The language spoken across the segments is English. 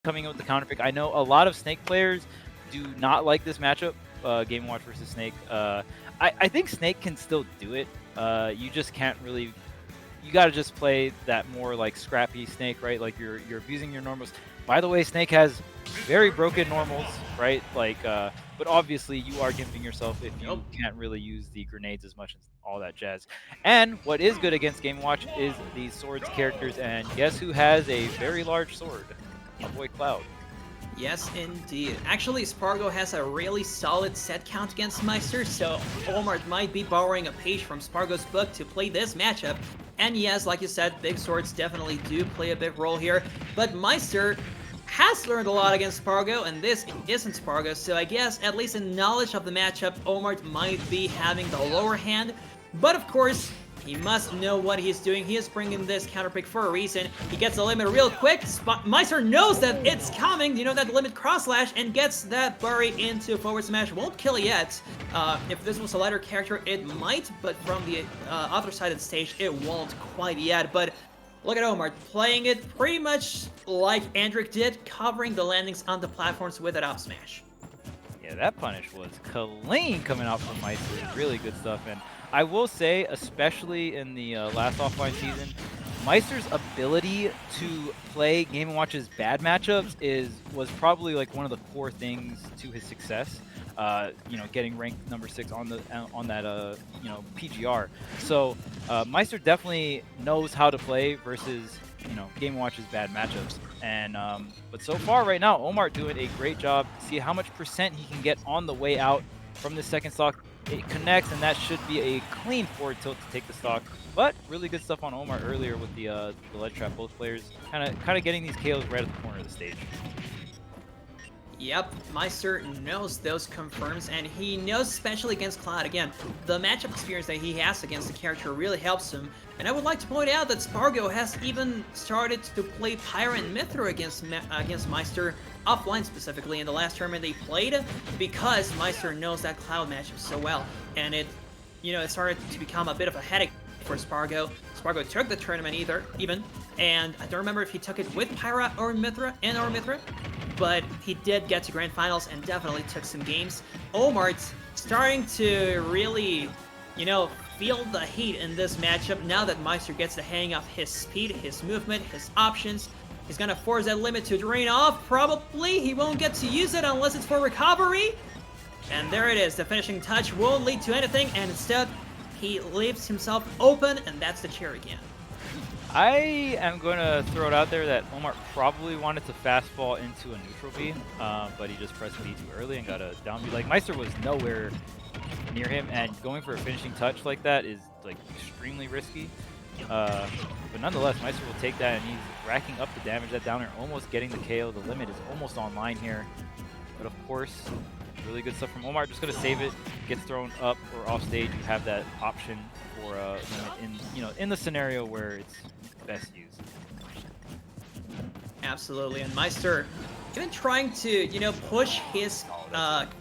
coming in with the counter pick. I know a lot of Snake players do not like this matchup, Game & Watch versus Snake. I think Snake can still do it. You just can't really. You got to just play that more like scrappy Snake, right? Like you're abusing your normals. By the way, Snake has very broken normals, right? Like, but obviously you are gimping yourself if you can't really use the grenades as much as all that jazz. And what is good against Game & Watch is these swords characters, and guess who has a very large sword? My boy Cloud. Yes, indeed. Actually, Spargo has a really solid set count against Meister, so Omart might be borrowing a page from Spargo's book to play this matchup. And yes, like you said, big swords definitely do play a big role here, but Meister has learned a lot against Spargo, and this isn't Spargo, so I guess at least in knowledge of the matchup, Omart might be having the lower hand. But of course, he must know what he's doing. He is bringing this counter pick for a reason. He gets the limit real quick. Meister knows that it's coming, you know, that limit cross slash, and gets that bury into forward smash. Won't kill yet. If this was a lighter character, it might, but from the other side of the stage, it won't quite yet. But look at Omar playing it pretty much like Andric did, covering the landings on the platforms with an up smash. Yeah, that punish was clean coming out from Meister. Really good stuff. And I will say, especially in the last offline season, Meister's ability to play Game & Watch's bad matchups was probably like one of the core things to his success. You know, getting ranked number 6 on that you know, PGR. So Meister definitely knows how to play versus, you know, Game & Watch's bad matchups. And but so far right now, Omart doing a great job. See how much percent he can get on the way out from the second stock. It connects, and that should be a clean forward tilt to take the stock. But really good stuff on Omart earlier with the ledge trap. Both players kind of getting these KOs right at the corner of the stage. Yep, Meister knows those confirms, and he knows, especially against Cloud. Again, the matchup experience that he has against the character really helps him. And I would like to point out that Spargo has even started to play Pyra and Mithra against Meister, offline specifically, in the last tournament they played, because Meister knows that Cloud matchup so well. And it started to become a bit of a headache for Spargo. Spargo took the tournament even, and I don't remember if he took it with Pyra or Mithra, but he did get to Grand Finals and definitely took some games. Omart's starting to really, feel the heat in this matchup now that Meister gets the hang of his speed, his movement, his options. He's gonna force that limit to drain off, probably. He won't get to use it unless it's for recovery. And there it is. The finishing touch won't lead to anything, and instead, he leaves himself open, and that's the cherry can. I am going to throw it out there that Omart probably wanted to fastball into a neutral B, but he just pressed B too early and got a down B. Like, Meister was nowhere near him, and going for a finishing touch like that is like extremely risky. But nonetheless, Meister will take that, and he's racking up the damage. That downer almost getting the KO. The limit is almost online here. But of course, really good stuff from Omart. Just going to save it. Gets thrown up or off stage. You have that option for in the scenario where it's best used. Absolutely, and Meister even trying to, push his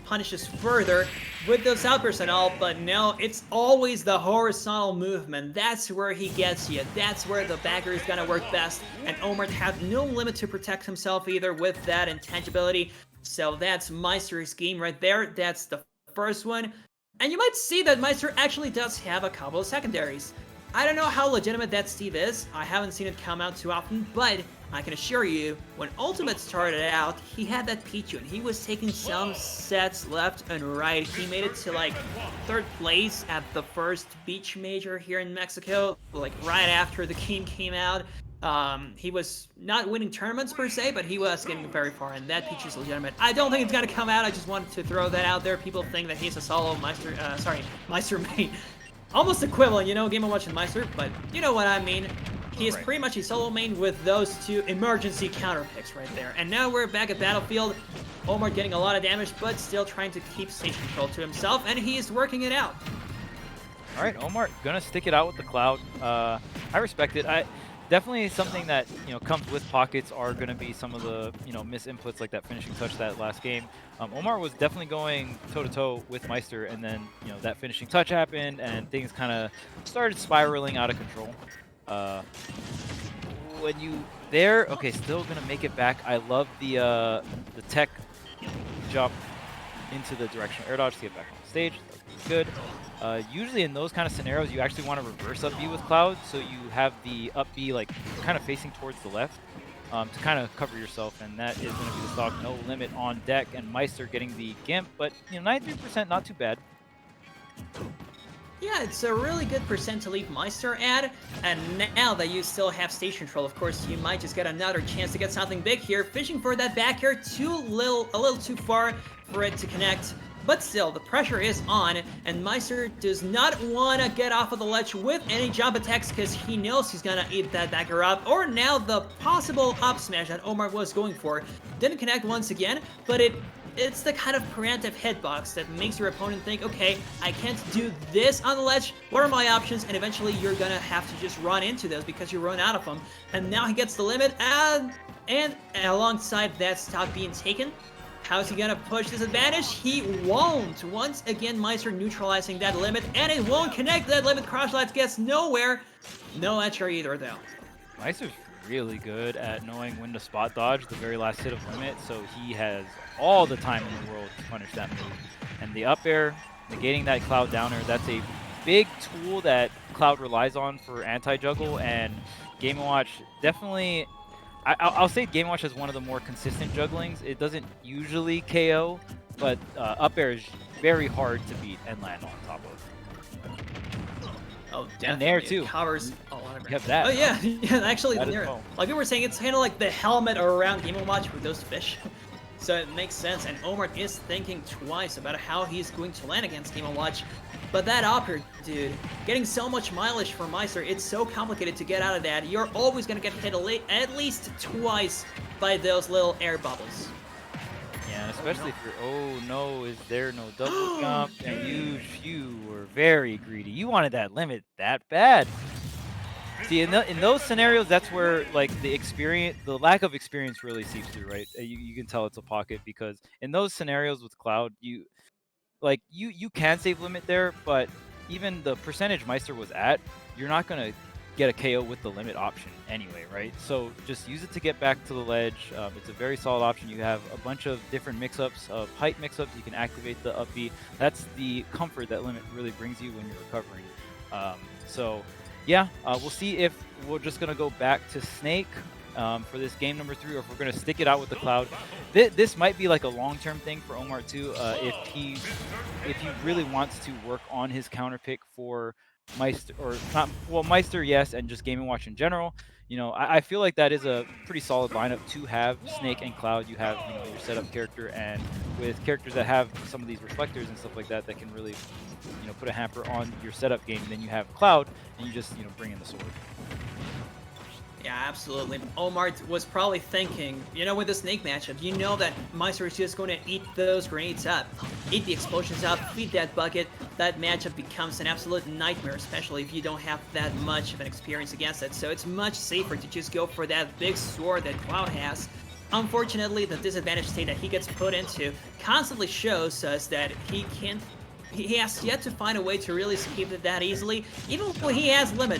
punishes further with those outbursts and all, but no, it's always the horizontal movement. That's where he gets you. That's where the backer is gonna work best, and Omart had no limit to protect himself either with that intangibility. So that's Meister's game right there. That's the first one. And you might see that Meister actually does have a couple of secondaries. I don't know how legitimate that Steve is. I haven't seen it come out too often, but I can assure you, when Ultimate started out, he had that Pichu, and he was taking some sets left and right. He made it to, like, 3rd place at the first beach major here in Mexico, like, right after the game came out. He was not winning tournaments per se, but he was getting very far, and that Pichu is legitimate. I don't think it's gonna come out. I just wanted to throw that out there. People think that he's a solo Meister main. Almost equivalent, Game & Watch and Meister, but you know what I mean. He is pretty much a solo main with those two emergency counter picks right there. And now we're back at Battlefield. Omar getting a lot of damage, but still trying to keep stage control to himself, and he is working it out. All right, Omar gonna stick it out with the Cloud. I respect it. Definitely something that comes with pockets are going to be some of the misinputs, like that finishing touch that last game. Omar was definitely going toe-to-toe with Meister, and then that finishing touch happened and things kind of started spiraling out of control. When you there. Okay, still gonna make it back. I love the tech jump into the directional air dodge to get back on stage. That's good. Usually in those kind of scenarios, you actually want to reverse up B with Cloud, so you have the up B like kind of facing towards the left to kind of cover yourself, and that is going to be the stock. No limit on deck, and Meister getting the Gimp, but 93%, not too bad. Yeah, it's a really good percent to leave Meister at, and now that you still have stage control, of course, you might just get another chance to get something big here. Fishing for that back air a little too far for it to connect. But still, the pressure is on, and Meister does not want to get off of the ledge with any jump attacks because he knows he's going to eat that back air up. Or now the possible up smash that Omart was going for didn't connect once again, but it's the kind of preemptive hitbox that makes your opponent think, okay, I can't do this on the ledge, what are my options? And eventually you're gonna have to just run into those because you run out of them. And now he gets the limit, and alongside that stock being taken, how's he gonna push this advantage? He won't! Once again, Meister neutralizing that limit, and it won't connect. That limit crosslights gets nowhere. No edge guard either, though. Meister's really good at knowing when to spot dodge the very last hit of limit, so he has all the time in the world to punish that move. And the up air, negating that Cloud down air, that's a big tool that Cloud relies on for anti-juggle, and Game & Watch definitely, I'll say Game & Watch has one of the more consistent jugglings. It doesn't usually KO, but up air is very hard to beat and land on top of. Oh, definitely. And there too. It covers a lot of ground. You have that. Oh yeah, yeah. Actually, well. like we were saying, it's kind of like the helmet around Game & Watch with those fish. So it makes sense, and Omart is thinking twice about how he's going to land against Game & Watch. But that upper, dude, getting so much mileage for Meister, it's so complicated to get out of that. You're always going to get hit at least twice by those little air bubbles. Yeah, especially if you're, oh no, is there no double jump? And you were very greedy. You wanted that limit that bad. See, in those scenarios, that's where like the lack of experience really seeps through, right? You can tell it's a pocket because in those scenarios with Cloud, you can save limit there, but even the percentage Meister was at, you're not gonna get a KO with the limit option anyway, right? So just use it to get back to the ledge. It's a very solid option. You have a bunch of different mix-ups of height mix-ups. You can activate the up B. That's the comfort that limit really brings you when you're recovering. So yeah, we'll see if we're just gonna go back to Snake for this game number 3, or if we're gonna stick it out with the Cloud. This might be like a long-term thing for Omart too, if he really wants to work on his counter pick for Meister, or not, well, Meister, yes, and just Game & Watch in general. You know, I feel like that is a pretty solid lineup to have Snake and Cloud. You have, your setup character, and with characters that have some of these reflectors and stuff like that, that can really, put a hamper on your setup game. And then you have Cloud, and you just, bring in the sword. Yeah, absolutely. Omart was probably thinking, with the Snake matchup, that Meister is just going to eat those grenades up, eat the explosions up, feed that bucket. That matchup becomes an absolute nightmare, especially if you don't have that much of an experience against it. So it's much safer to just go for that big sword that Cloud has. Unfortunately, the disadvantaged state that he gets put into constantly shows us that he has yet to find a way to really escape it that easily, even when he has limit.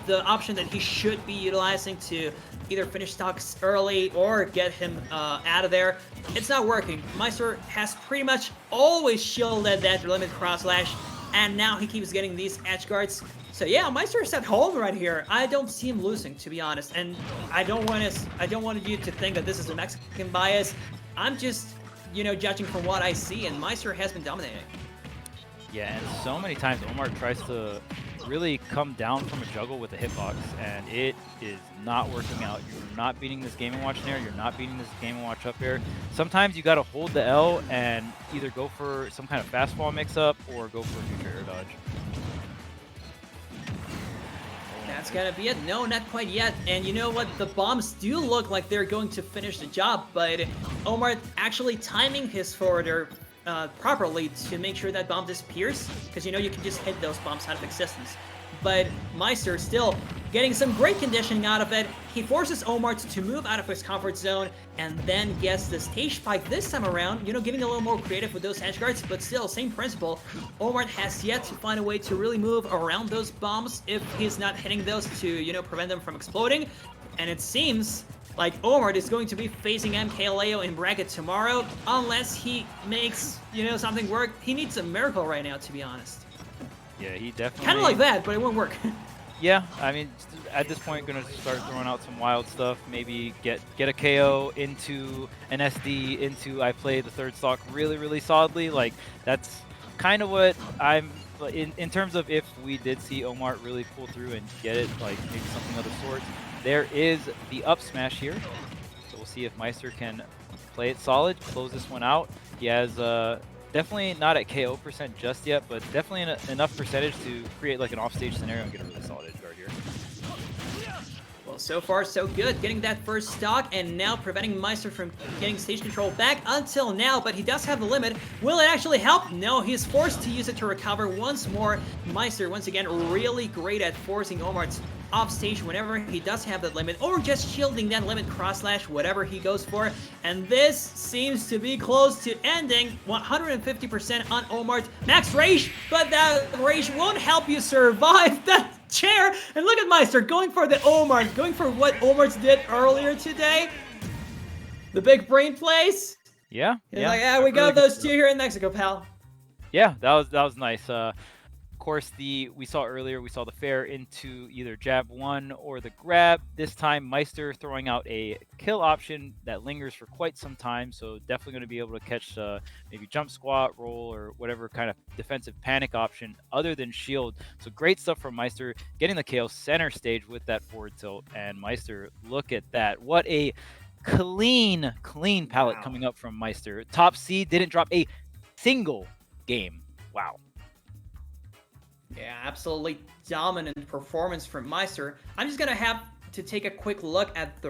The option that he should be utilizing to either finish stocks early or get him out of there, it's not working. Meister has pretty much always shielded that limit cross slash, and now he keeps getting these edge guards. So yeah, Meister is at home right here. I don't see him losing, to be honest, and I don't want you to think that this is a Mexican bias. I'm just, judging from what I see, and Meister has been dominating. Yeah, and so many times Omart tries to really come down from a juggle with a hitbox, and it is not working out. You're not beating this Game & Watch nair, you're not beating this Game & Watch up air. Sometimes you gotta hold the L and either go for some kind of fastball mix-up or go for a neutral air dodge. That's gonna be it. No, not quite yet. And you know what? The bombs do look like they're going to finish the job, but Omart actually timing his forwarder properly to make sure that bomb disappears, because you can just hit those bombs out of existence. But Meister still getting some great conditioning out of it. He forces Omart to move out of his comfort zone, and then gets the stage spike this time around, getting a little more creative with those edge guards, but still, same principle. Omart has yet to find a way to really move around those bombs if he's not hitting those to, prevent them from exploding. And it seems like Omart is going to be facing MKLeo in bracket tomorrow, unless he makes, something work. He needs a miracle right now, to be honest. Yeah, he definitely... Kind of like that, but it won't work. Yeah, I mean, at this point, going to start throwing out some wild stuff. Maybe get a KO into an SD, into I play the third stock really, really solidly. Like, that's kind of what I'm... In terms of if we did see Omart really pull through and get it, like maybe something of the sort, there is the up smash here. So we'll see if Meister can play it solid, close this one out. He has... definitely not at KO % just yet, but definitely enough percentage to create like an offstage scenario and get a really solid edge guard here. Well, so far so good, getting that first stock and now preventing Meister from getting stage control back until now, but he does have the limit. Will it actually help? No, he's forced to use it to recover once more. Meister, once again, really great at forcing Omart's off stage whenever he does have that limit, or just shielding that limit cross slash, whatever he goes for. And this seems to be close to ending. 150% on Omart. Max rage, but that rage won't help you survive that chair. And look at Meister going for the Omart, going for what Omart did earlier today. The big brain plays. Yeah. He's like, yeah, we got those two here in Mexico, pal. Yeah, that was nice. Of course, we saw earlier, we saw the fair into either jab 1 or the grab. This time, Meister throwing out a kill option that lingers for quite some time, so definitely going to be able to catch maybe jump squat, roll, or whatever kind of defensive panic option other than shield. So great stuff from Meister, getting the KO center stage with that forward tilt. And Meister, look at that. What a clean palette coming up from Meister. Top seed, didn't drop a single game. Wow. Yeah, absolutely dominant performance from Meister. I'm just going to have to take a quick look at the